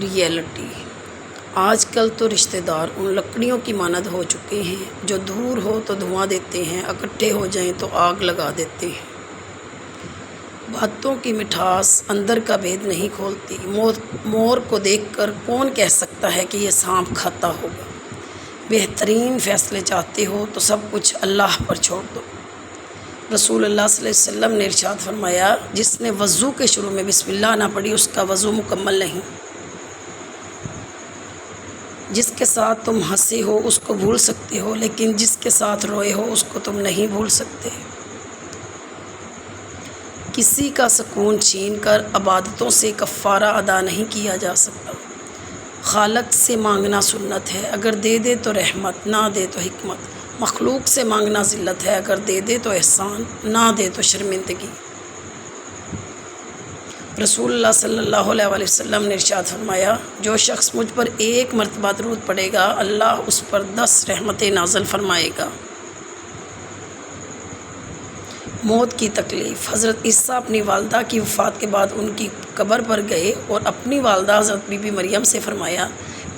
Reality. آج کل تو رشتہ دار ان لکڑیوں کی مانند ہو چکے ہیں جو دور ہو تو دھواں دیتے ہیں، اکٹھے ہو جائیں تو آگ لگا دیتے ہیں۔ باتوں کی مٹھاس اندر کا بھید نہیں کھولتی۔ مور کو دیکھ کر کون کہہ سکتا ہے کہ یہ سانپ کھاتا ہوگا؟ بہترین فیصلے چاہتے ہو تو سب کچھ اللہ پر چھوڑ دو۔ رسول اللہ صلی اللہ علیہ وسلم نے ارشاد فرمایا، جس نے وضو کے شروع میں بسم اللہ نہ پڑھی اس کا وضو مکمل نہیں۔ جس کے ساتھ تم ہنسے ہو اس کو بھول سکتے ہو، لیکن جس کے ساتھ روئے ہو اس کو تم نہیں بھول سکتے۔ کسی کا سکون چھین کر عبادتوں سے کفارہ ادا نہیں کیا جا سکتا۔ خالق سے مانگنا سنت ہے، اگر دے دے تو رحمت، نہ دے تو حکمت۔ مخلوق سے مانگنا ذلت ہے، اگر دے دے تو احسان، نہ دے تو شرمندگی۔ رسول اللہ صلی اللہ علیہ وسلم نے ارشاد فرمایا، جو شخص مجھ پر 1 مرتبہ درود پڑھے گا اللہ اس پر 10 رحمتیں نازل فرمائے گا۔ موت کی تکلیف۔ حضرت عیسیٰ اپنی والدہ کی وفات کے بعد ان کی قبر پر گئے اور اپنی والدہ حضرت بی بی مریم سے فرمایا،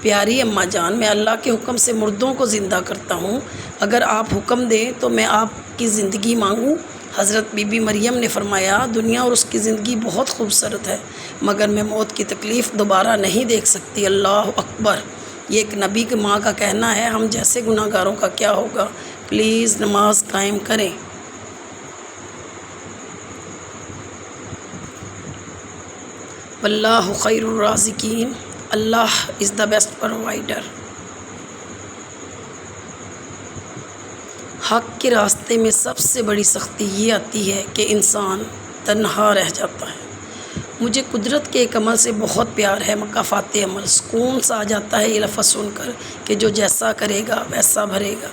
پیاری اماں جان، میں اللہ کے حکم سے مردوں کو زندہ کرتا ہوں، اگر آپ حکم دیں تو میں آپ کی زندگی مانگوں؟ حضرت بی بی مریم نے فرمایا، دنیا اور اس کی زندگی بہت خوبصورت ہے، مگر میں موت کی تکلیف دوبارہ نہیں دیکھ سکتی۔ اللہ اکبر! یہ ایک نبی کی ماں کا کہنا ہے، ہم جیسے گناہ گاروں کا کیا ہوگا؟ پلیز نماز قائم کریں۔ واللہ خیر الرازقین، اللہ از دا بیسٹ پرووائڈر۔ حق کے راستے میں سب سے بڑی سختی یہ آتی ہے کہ انسان تنہا رہ جاتا ہے۔ مجھے قدرت کے ایک عمل سے بہت پیار ہے، مکافات عمل۔ سکون سا آ جاتا ہے یہ لفظ سن کر کہ جو جیسا کرے گا ویسا بھرے گا۔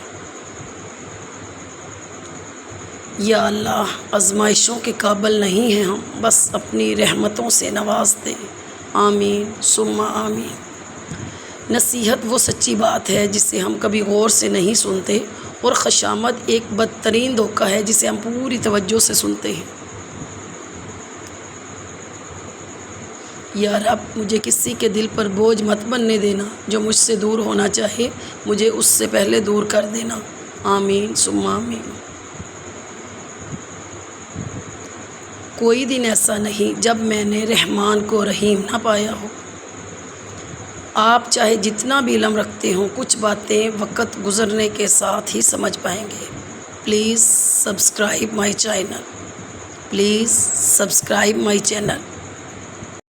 یا اللہ، آزمائشوں کے قابل نہیں ہیں ہم، بس اپنی رحمتوں سے نواز دیں۔ آمین ثم آمین۔ نصیحت وہ سچی بات ہے جسے ہم کبھی غور سے نہیں سنتے، اور خشامت ایک بدترین دھوکہ ہے جسے ہم پوری توجہ سے سنتے ہیں۔ یا رب، مجھے کسی کے دل پر بوجھ مت بننے دینا، جو مجھ سے دور ہونا چاہے مجھے اس سے پہلے دور کر دینا۔ آمین ثم آمین۔ کوئی دن ایسا نہیں جب میں نے رحمان کو رحیم نہ پایا ہو۔ آپ چاہے جتنا بھی علم رکھتے ہوں، کچھ باتیں وقت گزرنے کے ساتھ ہی سمجھ پائیں گے۔ Please subscribe my channel.